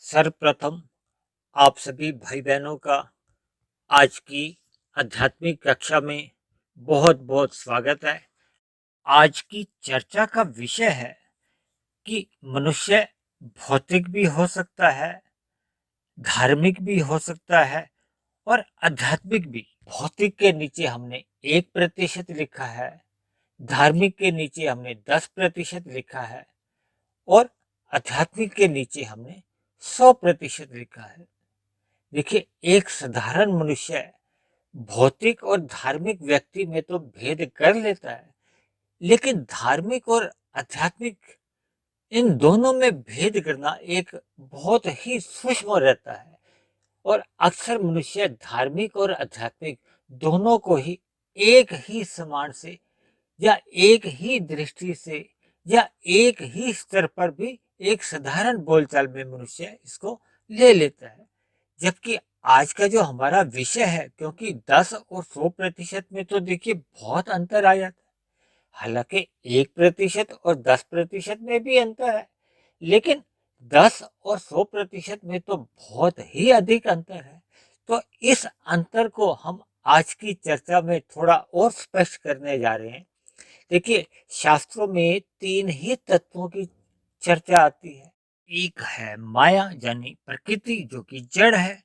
सर्वप्रथम आप सभी भाई बहनों का आज की आध्यात्मिक कक्षा में बहुत बहुत स्वागत है। आज की चर्चा का विषय है कि मनुष्य भौतिक भी हो सकता है, धार्मिक भी हो सकता है और आध्यात्मिक भी। भौतिक के नीचे हमने 1% लिखा है, धार्मिक के नीचे हमने 10% लिखा है और आध्यात्मिक के नीचे हमने 100% लिखा है। देखिए, एक साधारण मनुष्य भौतिक और धार्मिक व्यक्ति में तो भेद कर लेता है, लेकिन धार्मिक और आध्यात्मिक इन दोनों में भेद करना एक बहुत ही सूक्ष्म रहता है। और अक्सर मनुष्य धार्मिक और आध्यात्मिक दोनों को ही एक ही समान से या एक ही दृष्टि से या एक ही स्तर पर भी एक साधारण बोलचाल में मनुष्य इसको ले लेता है। जबकि आज का जो हमारा विषय है, क्योंकि 10 और 100% में तो देखिए बहुत अंतर आ जाता है। हालांकि 1% और 10% में भी अंतर है, लेकिन 10 और 100% में तो बहुत ही अधिक अंतर है। तो इस अंतर को हम आज की चर्चा में थोड़ा और स्पष्ट करने जा रहे हैं। देखिए, शास्त्रों में 3 ही तत्वों की चर्चा आती है। एक है माया यानी प्रकृति जो कि जड़ है,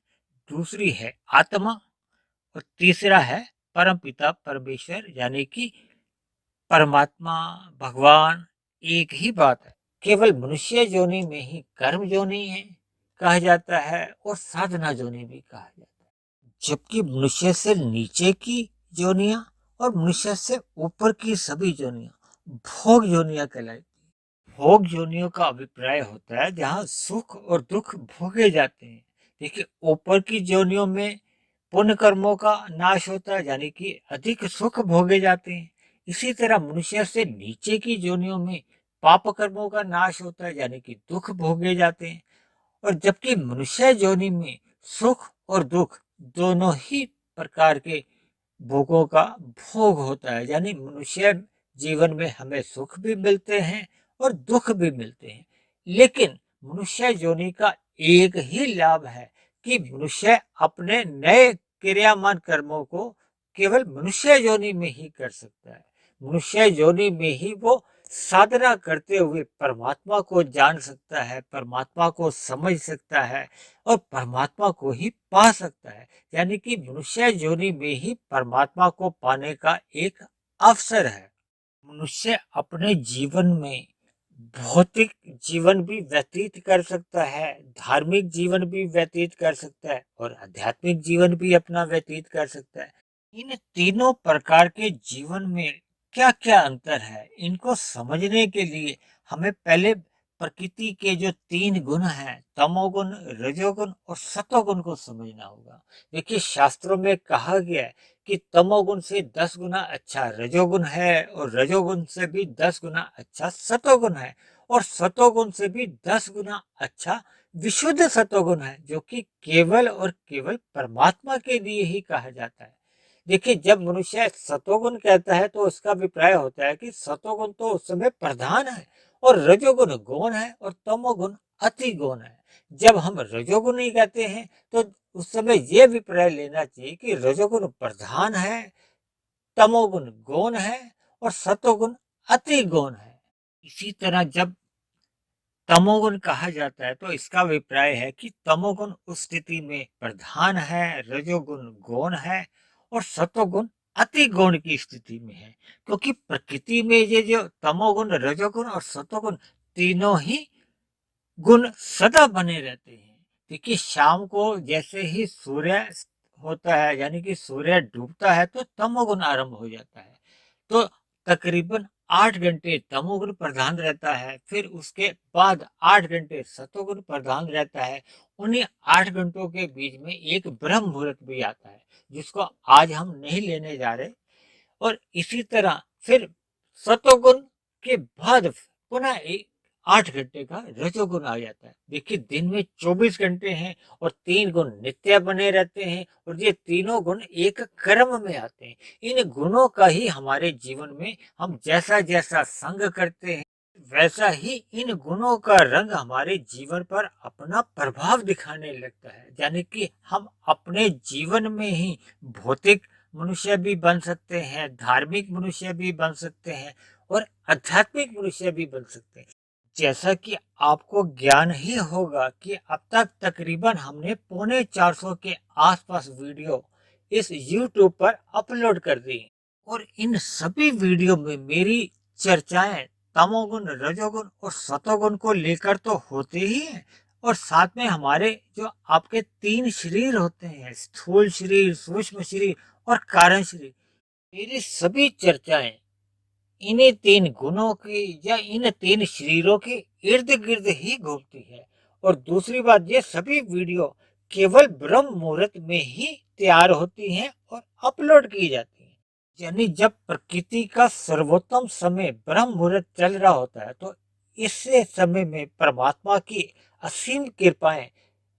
दूसरी है आत्मा और तीसरा है परमपिता परमेश्वर यानी कि परमात्मा, भगवान। एक ही बात है, केवल मनुष्य योनि में ही कर्म योनि है कहा जाता है और साधना योनि भी कहा जाता है। जबकि मनुष्य से नीचे की योनियां और मनुष्य से ऊपर की सभी योनियां भोग योनियां कहलाती हैं। भोग योनियों का अभिप्राय होता है जहाँ सुख और दुख भोगे जाते हैं। देखिए, ऊपर की योनियों में पुण्य कर्मों का नाश होता है यानी कि अधिक सुख भोगे जाते हैं। इसी तरह मनुष्य से नीचे की योनियों में पाप कर्मों का नाश होता है यानी कि दुख भोगे जाते हैं। और जबकि मनुष्य योनि में सुख और दुख दोनों ही प्रकार के भोगों का भोग होता है, यानी मनुष्य जीवन में हमें सुख भी मिलते हैं और दुख भी मिलते हैं। लेकिन मनुष्य योनि का एक ही लाभ है कि मनुष्य अपने नए क्रियामान कर्मों को केवल मनुष्य योनि में ही कर सकता है। मनुष्य योनि में ही वो साधना करते हुए परमात्मा को जान सकता है, परमात्मा को समझ सकता है और परमात्मा को ही पा सकता है। यानी कि मनुष्य योनि में ही परमात्मा को पाने का एक अवसर है। मनुष्य अपने जीवन में भौतिक जीवन भी व्यतीत कर सकता है, धार्मिक जीवन भी व्यतीत कर सकता है और आध्यात्मिक जीवन भी अपना व्यतीत कर सकता है। इन तीनों प्रकार के जीवन में क्या क्या अंतर है, इनको समझने के लिए हमें पहले प्रकृति के जो 3 गुण हैं, तमोगुण, रजोगुण और सतोगुण को समझना होगा। देखिए, शास्त्रों में कहा गया है कि तमोगुण से 10 गुना अच्छा रजोगुण है और रजोगुण से भी 10 गुना अच्छा सतोगुण है और सतोगुण से भी 10 गुना अच्छा विशुद्ध सतोगुण है, जो कि केवल और केवल परमात्मा के लिए ही कहा जाता है। देखिए, जब मनुष्य सतोगुण कहता है तो उसका अभिप्राय होता है कि सतोगुण तो उस समय प्रधान है और रजोगुण गौण है और तमोगुण अति गौण है। जब हम रजोगुण ही कहते हैं तो उस समय ये अभिप्राय लेना चाहिए कि रजोगुण प्रधान है, तमोगुण गौण है और सतोगुण अति गौण है। इसी तरह जब तमोगुण कहा जाता है तो इसका अभिप्राय है कि तमोगुण उस स्थिति में प्रधान है, रजोगुण गौण है और सतोगुण अति गौण की स्थिति में है। क्योंकि प्रकृति में ये जो तमोगुण, रजोगुण और सतोगुण तीनों ही गुण सदा बने रहते हैं। देखिए, शाम को जैसे ही सूर्य होता है यानी कि सूर्य डूबता है तो तमोगुण आरंभ हो जाता है। तो तकरीबन 8 घंटे तमोगुण प्रधान रहता है, फिर उसके बाद 8 घंटे सतोगुण प्रधान रहता है। उन्हीं 8 घंटों के बीच में एक ब्रह्म मुहूर्त भी आता है, जिसको आज हम नहीं लेने जा रहे। और इसी तरह फिर सतोगुण के बाद पुनः एक 8 घंटे का रजोगुण आ जाता है। देखिए, दिन में 24 घंटे हैं और 3 गुण नित्य बने रहते हैं और ये तीनों गुण एक क्रम में आते हैं। इन गुणों का ही हमारे जीवन में हम जैसा जैसा संग करते हैं वैसा ही इन गुणों का रंग हमारे जीवन पर अपना प्रभाव दिखाने लगता है। यानी कि हम अपने जीवन में ही भौतिक मनुष्य भी बन सकते हैं, धार्मिक मनुष्य भी बन सकते हैं और आध्यात्मिक मनुष्य भी बन सकते हैं। जैसा कि आपको ज्ञान ही होगा कि अब तक तकरीबन हमने 450 के आसपास वीडियो इस YouTube पर अपलोड कर दी और इन सभी वीडियो में मेरी चर्चाएं तमोगुण, रजोगुण और सतोगुण को लेकर तो होते ही हैं और साथ में हमारे जो आपके 3 शरीर होते हैं, स्थूल शरीर, सूक्ष्म शरीर और कारण शरीर, मेरी सभी चर्चाएं इन्हीं 3 गुणों की या इन 3 शरीरों के इर्द गिर्द ही घूमती है। और दूसरी बात, ये सभी वीडियो केवल ब्रह्म मुहूर्त में ही तैयार होती हैं और अपलोड की जाती हैं। यानी जब प्रकृति का सर्वोत्तम समय ब्रह्म मुहूर्त चल रहा होता है तो इससे समय में परमात्मा की असीम कृपाएं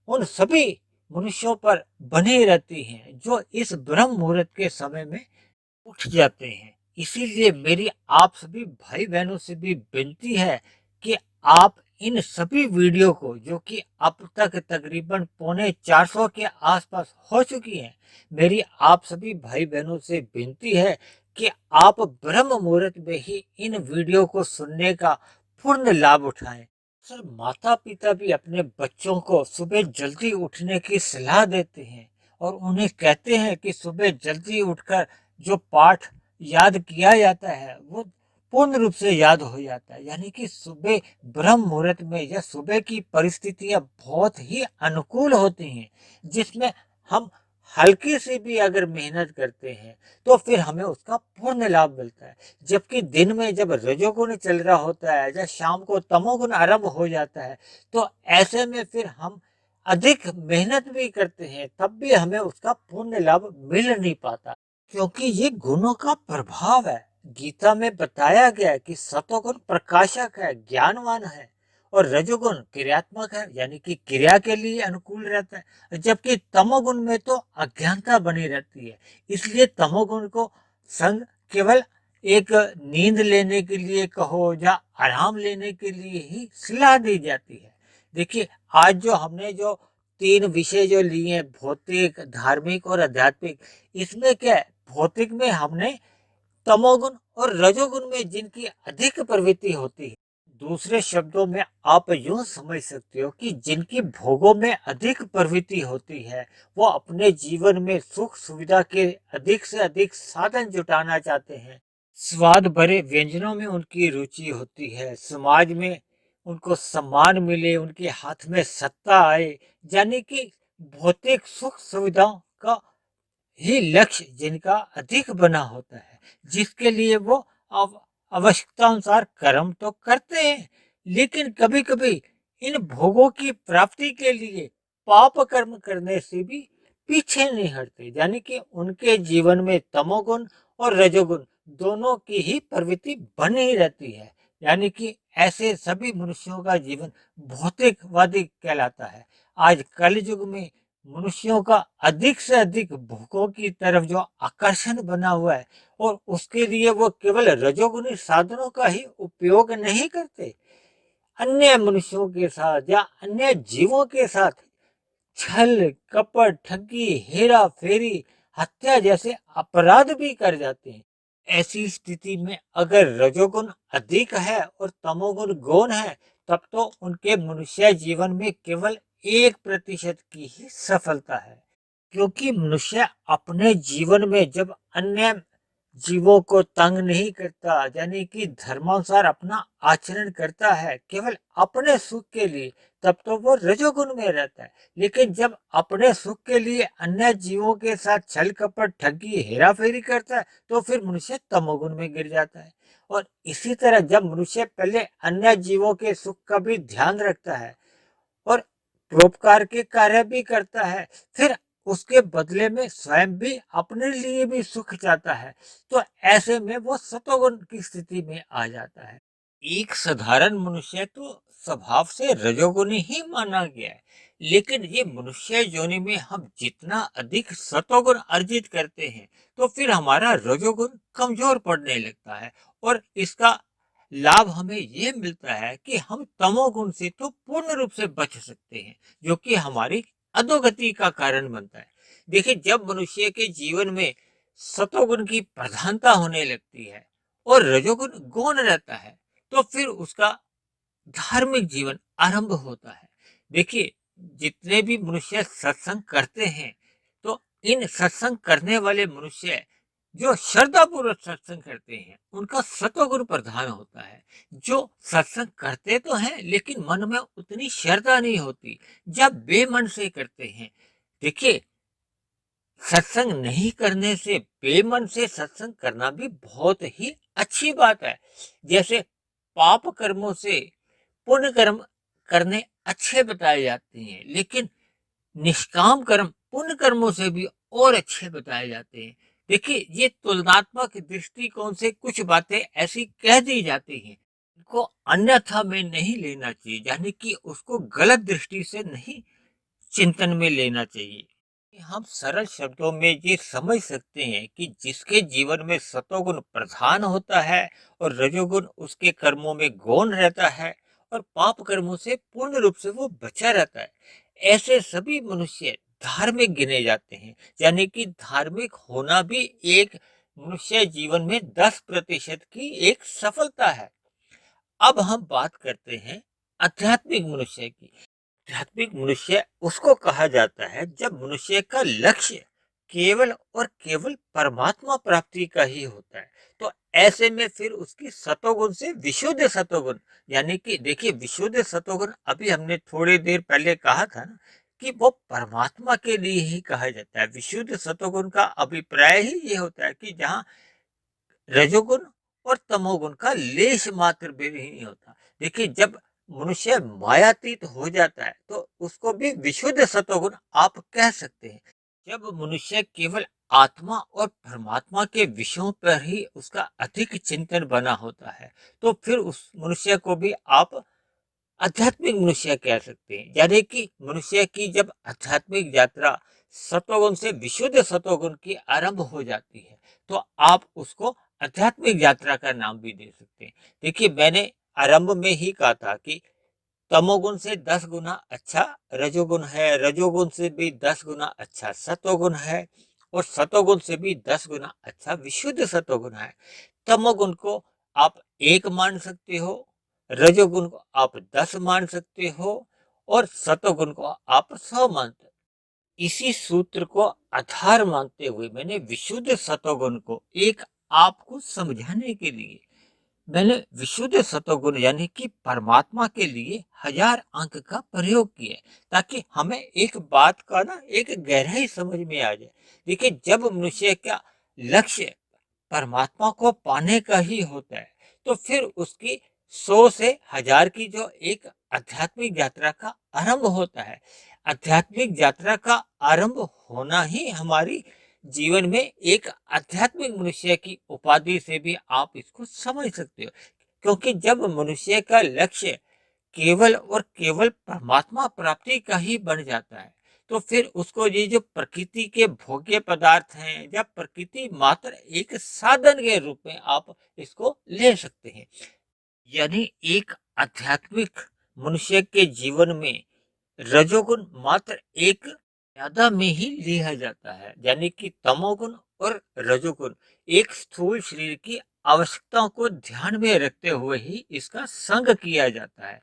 उन सभी मनुष्यों पर बनी रहती हैं जो इस ब्रह्म मुहूर्त के समय में उठ जाते हैं। इसीलिए मेरी आप सभी भाई बहनों से भी विनती है कि आप इन सभी वीडियो को, जो कि अब तक तकरीबन 450 के आसपास हो चुकी हैं, मेरी आप सभी भाई बहनों से विनती है कि आप ब्रह्म मुहूर्त में ही इन वीडियो को सुनने का पूर्ण लाभ उठाएं। सर, माता पिता भी अपने बच्चों को सुबह जल्दी उठने की सलाह देते हैं और उन्हें कहते हैं कि सुबह जल्दी उठकर जो पाठ याद किया जाता है वो पूर्ण रूप से याद हो जाता है। यानी कि सुबह ब्रह्म मुहूर्त में या सुबह की परिस्थितियां बहुत ही अनुकूल होती हैं, जिसमें हम हल्की सी भी अगर मेहनत करते हैं तो फिर हमें उसका पूर्ण लाभ मिलता है। जबकि दिन में जब रजोगुण चल रहा होता है या शाम को तमोगुण आरंभ हो जाता है तो ऐसे में फिर हम अधिक मेहनत भी करते हैं तब भी हमें उसका पूर्ण लाभ मिल नहीं पाता, क्योंकि ये गुणों का प्रभाव है। गीता में बताया गया है कि सतोगुण प्रकाशक है, ज्ञानवान है और रजोगुण क्रियात्मक है, यानी कि क्रिया के लिए अनुकूल रहता है, जबकि तमोगुण में तो अज्ञानता बनी रहती है। इसलिए तमोगुण को संग केवल एक नींद लेने के लिए कहो या आराम लेने के लिए ही सलाह दी जाती है। देखिए, आज जो हमने जो 3 विषय जो लिए हैं, भौतिक, धार्मिक और आध्यात्मिक, इसमें क्या है, भौतिक में हमने तमोगुण और रजोगुण में जिनकी अधिक प्रवृत्ति होती है, दूसरे शब्दों में आप यूं समझ सकते हो कि जिनकी भोगों में अधिक प्रवृत्ति होती है, वो अपने जीवन में सुख सुविधा के अधिक से अधिक साधन जुटाना चाहते हैं। स्वाद भरे व्यंजनों में उनकी रुचि होती है, समाज में उनको सम्मान मिले, उनके हाथ में सत्ता आए, यानी कि भौतिक सुख सुविधाओं का ही लक्ष्य जिनका अधिक बना होता है, जिसके लिए वो आवश्यकता अनुसार कर्म तो करते हैं, लेकिन कभी कभी इन भोगों की प्राप्ति के लिए पाप कर्म करने से भी पीछे नहीं हटते। यानी कि उनके जीवन में तमोगुण और रजोगुण दोनों की ही प्रवृत्ति बनी रहती है। यानी कि ऐसे सभी मनुष्यों का जीवन भौतिकवादी कहलाता है। आज कल युग में मनुष्यों का अधिक से अधिक भोगों की तरफ जो आकर्षण बना हुआ है और उसके लिए वो केवल रजोगुणी साधनों का ही उपयोग नहीं करते, अन्य मनुष्यों के साथ या अन्य जीवों के साथ छल कपट, ठगी, हेरा फेरी, हत्या जैसे अपराध भी कर जाते हैं। ऐसी स्थिति में अगर रजोगुण अधिक है और तमोगुण गौण है, तब तो उनके मनुष्य जीवन में केवल 1% की ही सफलता है, क्योंकि मनुष्य अपने जीवन में जब अन्य जीवों को तंग नहीं करता, यानी कि धर्मानुसार अपना आचरण करता है केवल अपने सुख के लिए, तब तो वो रजोगुण में रहता है। लेकिन जब अपने सुख के लिए अन्य जीवों के साथ छल कपट, ठगी, हेरा फेरी करता है तो फिर मनुष्य तमोगुण में गिर जाता है। और इसी तरह जब मनुष्य पहले अन्य जीवों के सुख का भी ध्यान रखता है और परोपकार के कार्य भी करता है, फिर उसके बदले में स्वयं भी अपने लिए भी सुख चाहता है, तो ऐसे में वो सतोगुण की स्थिति में आ जाता है। एक साधारण मनुष्य तो स्वभाव से रजोगुणी ही माना गया है, लेकिन ये मनुष्य योनि में हम जितना अधिक सतोगुण अर्जित करते हैं तो फिर हमारा रजोगुण कमजोर पड़ने लगता है और इसका लाभ हमें ये मिलता है कि हम तमोगुण से तो पूर्ण रूप से बच सकते हैं, जो कि हमारी अधोगति का कारण बनता है। देखिए, जब मनुष्य के जीवन में सतोगुण की प्रधानता होने लगती है और रजोगुण गौण रहता है, तो फिर उसका धार्मिक जीवन आरंभ होता है। देखिए, जितने भी मनुष्य सत्संग करते हैं, तो इन सत्संग करने वाले मनुष्य जो श्रद्धापूर्वक सत्संग करते हैं, उनका सत्वगुण प्रधान होता है। जो सत्संग करते तो हैं, लेकिन मन में उतनी श्रद्धा नहीं होती, जब बेमन से करते हैं। देखिए, सत्संग नहीं करने से, बेमन से सत्संग करना भी बहुत ही अच्छी बात है। जैसे पाप कर्मों से पुण्य कर्म करने अच्छे बताए जाते हैं, लेकिन निष्काम कर्म पुण्य कर्मों से भी और अच्छे बताए जाते हैं। देखिए, ये तुलनात्मक दृष्टिकोण से कुछ बातें ऐसी कह दी जाती हैं, इनको अन्यथा में नहीं लेना चाहिए, यानी कि उसको गलत दृष्टि से नहीं चिंतन में लेना चाहिए। हम सरल शब्दों में ये समझ सकते हैं कि जिसके जीवन में सतोगुण प्रधान होता है और रजोगुण उसके कर्मों में गौण रहता है और पाप कर्मों से पूर्ण रूप से वो बचा रहता है, ऐसे सभी मनुष्य धार्मिक गिने जाते हैं। यानी कि धार्मिक होना भी एक मनुष्य जीवन में 10% की एक सफलता है। अब हम बात करते हैं आध्यात्मिक मनुष्य की। आध्यात्मिक मनुष्य उसको कहा जाता है जब मनुष्य का लक्ष्य केवल और केवल परमात्मा प्राप्ति का ही होता है। तो ऐसे में फिर उसकी सतोगुण से विशुद्ध सतोगुण, यानी कि देखिए, विशुद्ध सतोगुण अभी हमने थोड़ी देर पहले कहा था ना, कि वो परमात्मा के लिए ही कहा जाता है। विशुद्ध सतोगुण का अभिप्राय ही ये होता है कि जहाँ रजोगुण और तमोगुण का लेश मात्र भी नहीं होता। देखिए, जब मनुष्य मायातीत हो जाता है, तो उसको भी विशुद्ध सतोगुण आप कह सकते हैं। जब मनुष्य केवल आत्मा और परमात्मा के विषयों पर ही उसका अधिक चिंतन बना होता है, तो फिर उस मनुष्य को भी आप आध्यात्मिक मनुष्य कह सकते हैं। यानी कि मनुष्य की जब आध्यात्मिक यात्रा सतोगुण से विशुद्ध सतोगुण की आरंभ हो जाती है, तो आप उसको आध्यात्मिक यात्रा का नाम भी दे सकते हैं। देखिए, मैंने आरंभ में ही कहा था कि तमोगुण से 10 गुना अच्छा रजोगुण है, रजोगुण से भी 10 गुना अच्छा सतोगुण है, और सतोगुण से भी 10 गुना अच्छा विशुद्ध सतोगुण है। तमोगुण को आप 1 मान सकते हो, रजोगुण को आप 10 मान सकते हो, और सतोगुण को आप 100 मानते हो। इसी सूत्र को आधार मानते हुए मैंने विशुद्ध सतोगुण को एक आपको समझाने के लिए मैंने विशुद्ध सतोगुण यानी कि परमात्मा के लिए 1000 अंक का प्रयोग किया है, ताकि हमें एक बात का ना एक गहराई समझ में आ जाए। देखिए, जब मनुष्य का लक्ष्य परमात्मा को पाने का ही होता है, तो फिर उसकी 100 से 1000 की जो एक आध्यात्मिक यात्रा का आरंभ होता है। आध्यात्मिक यात्रा का आरंभ होना ही हमारी जीवन में एक आध्यात्मिक मनुष्य की उपाधि से भी आप इसको समझ सकते हो। क्योंकि जब मनुष्य का लक्ष्य केवल और केवल परमात्मा प्राप्ति का ही बन जाता है, तो फिर उसको ये जो प्रकृति के भोग्य पदार्थ हैं या प्रकृति मात्र एक साधन के रूप में आप इसको ले सकते हैं। यानी एक आध्यात्मिक मनुष्य के जीवन में रजोगुण मात्र एक ज्यादा में ही लिया जाता है, यानी कि तमोगुण और रजोगुण एक स्थूल शरीर की आवश्यकताओं को ध्यान में रखते हुए ही इसका संग किया जाता है।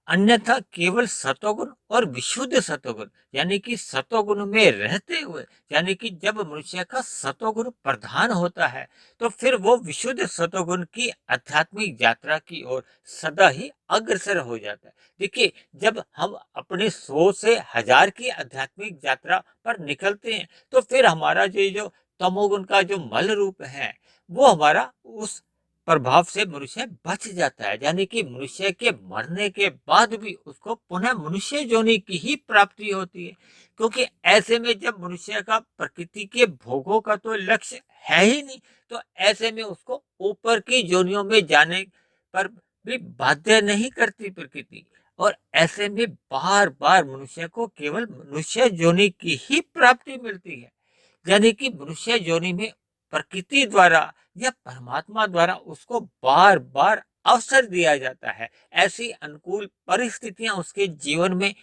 अन्यथा केवल सतोगुण और विशुद्ध सतोगुण, यानी कि सतोगुण में रहते हुए, यानी कि जब मनुष्य का सतोगुण प्रधान होता है, तो फिर वो विशुद्ध सतोगुण की आध्यात्मिक यात्रा की ओर सदा ही अग्रसर हो जाता है। देखिए, जब हम अपने 100 से 1000 की आध्यात्मिक यात्रा पर निकलते हैं, तो फिर हमारा जो तमोगुण का जो मल रूप है, वो हमारा उस प्रभाव से मनुष्य बच जाता है। यानी कि मनुष्य के मरने के बाद भी उसको पुनः मनुष्य योनि की ही प्राप्ति होती है। क्योंकि ऐसे में जब मनुष्य का प्रकृति के भोगों का तो लक्ष्य है ही नहीं, तो ऐसे में उसको ऊपर की योनियों में जाने पर भी बाध्य नहीं करती प्रकृति। और ऐसे में बार बार मनुष्य को केवल मनुष्य योनि की ही प्राप्ति मिलती है। यानी कि मनुष्य योनि में प्रकृति द्वारा या परमात्मा द्वारा उसको बार बार अवसर दिया जाता है, ऐसी अनुकूल परिस्थितियां उसके जीवन में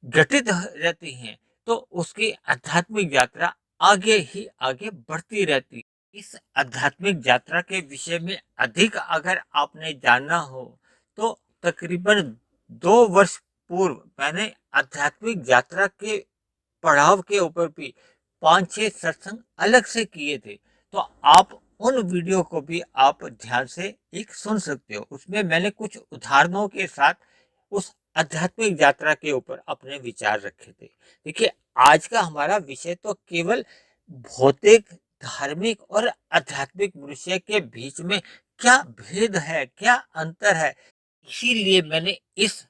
घटित रहती हैं, तो उसकी आध्यात्मिक यात्रा आगे ही आगे बढ़ती रहती। इस आध्यात्मिक यात्रा के विषय में अधिक अगर आपने जानना हो तो तकरीबन 2 वर्ष पूर्व मैंने आध्यात्मिक यात्रा के पड़ाव के ऊपर भी 5-6 सत्संग अलग से किए थे। तो आप उन वीडियो को भी आप ध्यान से एक सुन सकते हो। उसमें मैंने कुछ उदाहरणों के साथ उस आध्यात्मिक यात्रा के ऊपर अपने विचार रखे थे। देखिए, आज का हमारा विषय तो केवल भौतिक, धार्मिक और आध्यात्मिक मनुष्य के बीच में क्या भेद है, क्या अंतर है, इसीलिए मैंने इस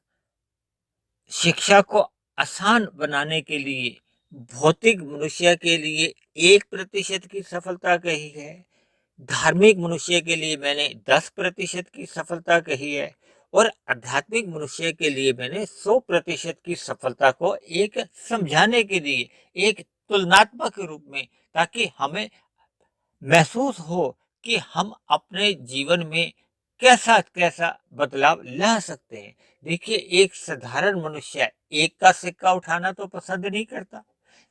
शिक्षा को आसान बनाने के लिए भौतिक मनुष्य के लिए 1% की सफलता कही है, धार्मिक मनुष्य के लिए मैंने 10% की सफलता कही है और आध्यात्मिक मनुष्य के लिए मैंने 100% की सफलता को एक समझाने के लिए एक तुलनात्मक रूप में, ताकि हमें महसूस हो कि हम अपने जीवन में कैसा कैसा बदलाव ला सकते हैं। देखिए, एक साधारण मनुष्य एक का सिक्का उठाना तो पसंद नहीं करता।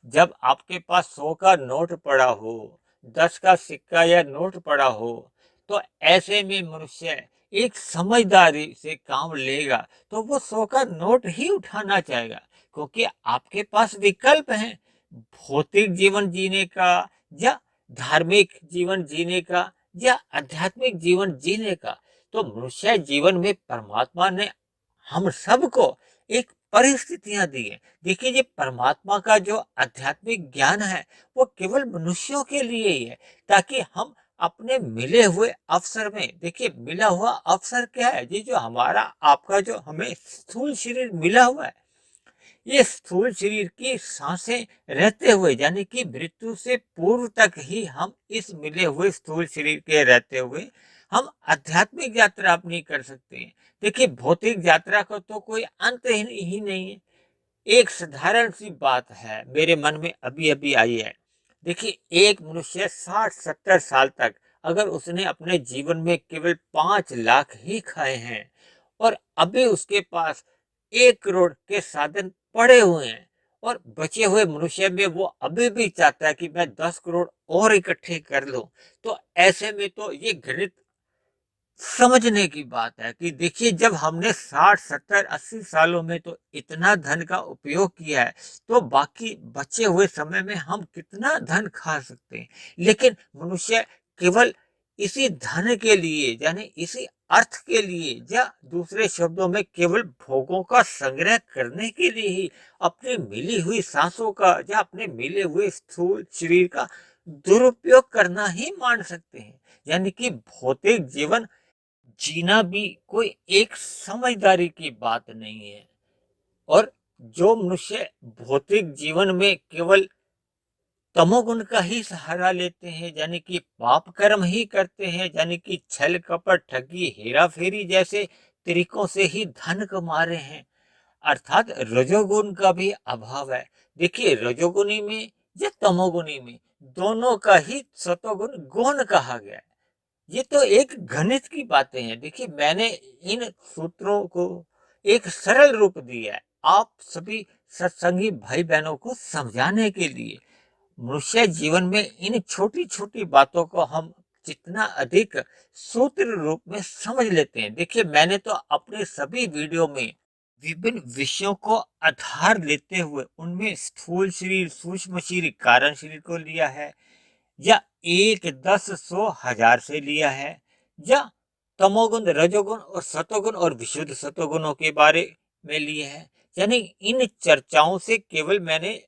जब आपके पास 100 का नोट पड़ा हो, 10 का सिक्का या नोट पड़ा हो, तो ऐसे में मनुष्य एक समझदारी से काम लेगा तो वो 100 का नोट ही उठाना चाहेगा, क्योंकि आपके पास विकल्प है भौतिक जीवन जीने का या धार्मिक जीवन जीने का या आध्यात्मिक जीवन जीने का। तो मनुष्य जीवन में परमात्मा ने हम सबको एक परिस्थितियां दी है। देखिए, ये परमात्मा का जो आध्यात्मिक ज्ञान है वो केवल मनुष्यों के लिए ही है, ताकि हम अपने मिले हुए अवसर में, देखिए मिला हुआ अवसर क्या है, ये जो हमारा आपका जो हमें स्थूल शरीर मिला हुआ है, ये स्थूल शरीर की सांसें रहते हुए, यानी कि मृत्यु से पूर्व तक ही हम इस मिले हुए स्थूल शरीर के रहते हुए हम आध्यात्मिक यात्रा अपनी कर सकते हैं। देखिए, भौतिक यात्रा का तो कोई अंत ही नहीं है। एक साधारण सी बात है, मेरे मन में अभी अभी आई है। देखिए, एक मनुष्य 60-70 साल तक अगर उसने अपने जीवन में केवल 5 लाख ही खाए हैं और अभी उसके पास 1 करोड़ के साधन पड़े हुए हैं और बचे हुए मनुष्य में वो अभी भी चाहता है कि मैं 10 करोड़ और इकट्ठे कर लूं, तो ऐसे में तो ये गणित समझने की बात है कि देखिए, जब हमने 60-70-80 सालों में तो इतना धन का उपयोग किया है, तो बाकी बचे हुए समय में हम कितना धन खा सकते हैं। लेकिन मनुष्य केवल इसी धन के लिए, यानी इसी अर्थ के लिए, या दूसरे शब्दों में केवल भोगों का संग्रह करने के लिए ही अपनी मिली हुई सांसों का या अपने मिले हुए स्थूल शरीर का दुरुपयोग करना ही मान सकते हैं। यानी कि भौतिक जीवन जीना भी कोई एक समझदारी की बात नहीं है। और जो मनुष्य भौतिक जीवन में केवल तमोगुण का ही सहारा लेते हैं, यानी कि पाप कर्म ही करते हैं, यानी कि छल कपट ठगी हेरा फेरी जैसे तरीकों से ही धन कमा रहे हैं, अर्थात रजोगुण का भी अभाव है। देखिए, रजोगुणी में या तमोगुणी में दोनों का ही सतोगुण गुण कहा गया है। ये तो एक गणित की बातें हैं। देखिए, मैंने इन सूत्रों को एक सरल रूप दिया है आप सभी सत्संगी भाई बहनों को समझाने के लिए। मनुष्य जीवन में इन छोटी छोटी बातों को हम जितना अधिक सूत्र रूप में समझ लेते हैं। देखिए, मैंने तो अपने सभी वीडियो में विभिन्न विषयों को आधार लेते हुए उनमें स्थूल शरीर, सूक्ष्म शरीर, कारण शरीर को लिया है, या 1, 10, 100, 1000 से लिया है, या तमोगुण, रजोगुण और सतोगुण और विशुद्ध सतोगुणों के बारे में लिए है। यानी इन चर्चाओं से केवल मैंने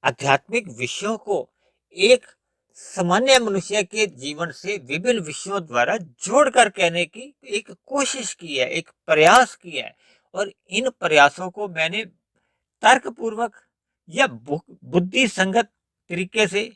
आध्यात्मिक विषयों को एक सामान्य मनुष्य के जीवन से विभिन्न विषयों द्वारा जोड़कर कहने की एक कोशिश की है, एक प्रयास किया है। और इन प्रयासों को मैंने तर्कपूर्वक या बुद्धि संगत तरीके से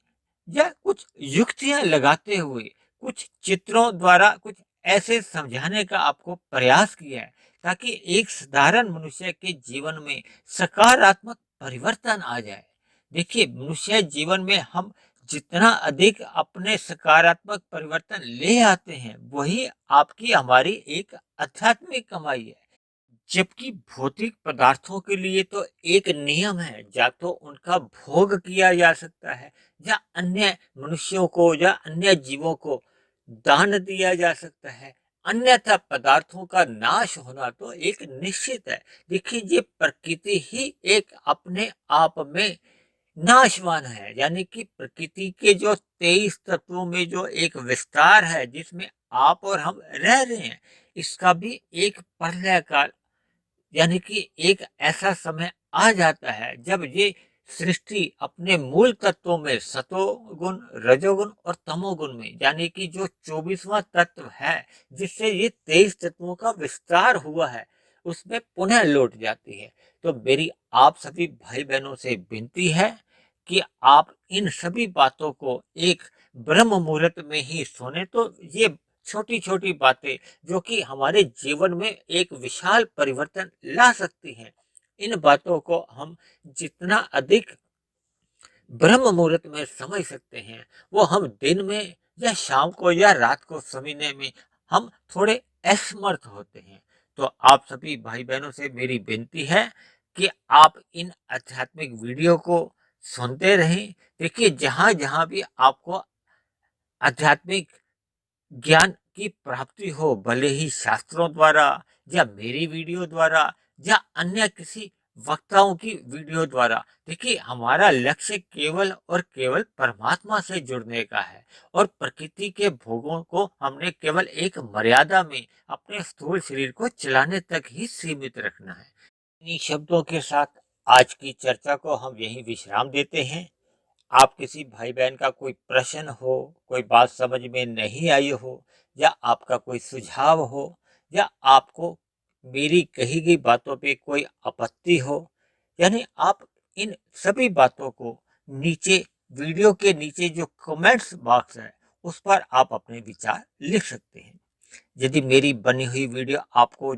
या कुछ युक्तियां लगाते हुए, कुछ चित्रों द्वारा कुछ ऐसे समझाने का आपको प्रयास किया है, ताकि एक साधारण मनुष्य के जीवन में सकारात्मक परिवर्तन आ जाए। देखिए, मनुष्य जीवन में हम जितना अधिक अपने सकारात्मक परिवर्तन ले आते हैं, वही आपकी हमारी एक आध्यात्मिक कमाई है। जबकि भौतिक पदार्थों के लिए तो एक नियम है, या तो उनका भोग किया जा सकता है, या अन्य मनुष्यों को या अन्य जीवों को दान दिया जा सकता है। अन्यथा पदार्थों का नाश होना तो एक निश्चित है। देखिए, ये प्रकृति ही एक अपने आप में नाशवान है, यानी कि प्रकृति के जो 23 तत्वों में जो एक विस्तार है, जिसमें आप और हम रह रहे हैं, इसका भी एक प्रलय काल, यानी कि एक ऐसा समय आ जाता है जब ये सृष्टि अपने मूल तत्वों में सतोगुण, रजोगुण और तमोगुण में, यानी कि जो 24वां तत्व है, जिससे ये 23 तत्वों का विस्तार हुआ है, उसमें पुनः लौट जाती है। तो मेरी आप सभी भाई बहनों से विनती है कि आप इन सभी बातों को एक ब्रह्म मुहूर्त में ही सुने, तो ये छोटी छोटी बातें जो कि हमारे जीवन में एक विशाल परिवर्तन ला सकती हैं, इन बातों को हम जितना अधिक ब्रह्म मुहूर्त में समझ सकते हैं, वो हम दिन में या शाम को या रात को समझने में हम थोड़े असमर्थ होते हैं। तो आप सभी भाई बहनों से मेरी विनती है कि आप इन आध्यात्मिक वीडियो को सुनते रहें। देखिए, जहाँ जहाँ भी आपको आध्यात्मिक ज्ञान की प्राप्ति हो, भले ही शास्त्रों द्वारा या मेरी वीडियो द्वारा या अन्य किसी वक्ताओं की वीडियो द्वारा, देखिए हमारा लक्ष्य केवल और केवल परमात्मा से जुड़ने का है, और प्रकृति के भोगों को हमने केवल एक मर्यादा में अपने स्थूल शरीर को चलाने तक ही सीमित रखना है। इन्हीं शब्दों के साथ आज की चर्चा को हम यहीं विश्राम देते हैं। आप किसी भाई बहन का कोई प्रश्न हो, कोई बात समझ में नहीं आई हो, या आपका कोई सुझाव हो, या आपको मेरी कही गई बातों पे कोई आपत्ति हो, यानी आप इन सभी बातों को नीचे, वीडियो के नीचे जो कमेंट्स बॉक्स है, उस पर आप अपने विचार लिख सकते हैं। यदि मेरी बनी हुई वीडियो आपको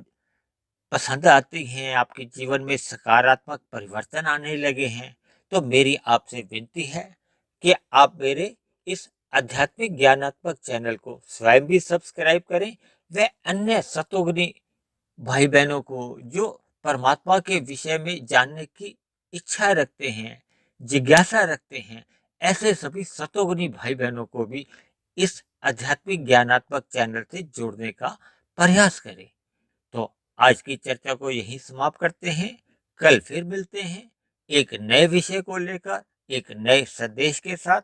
पसंद आती हैं, आपके जीवन में सकारात्मक परिवर्तन आने लगे हैं, तो मेरी आपसे विनती है कि आप मेरे इस आध्यात्मिक ज्ञानात्मक चैनल को स्वयं भी सब्सक्राइब करें, व अन्य सतोगुनी भाई बहनों को जो परमात्मा के विषय में जानने की इच्छा रखते हैं, जिज्ञासा रखते हैं, ऐसे सभी सतोगुनी भाई बहनों को भी इस आध्यात्मिक ज्ञानात्मक चैनल से जोड़ने का प्रयास करें। तो आज की चर्चा को यहीं समाप्त करते हैं। कल फिर मिलते हैं एक नए विषय को लेकर, एक नए संदेश के साथ।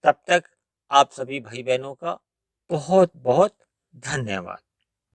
तब तक आप सभी भाई बहनों का बहुत बहुत धन्यवाद।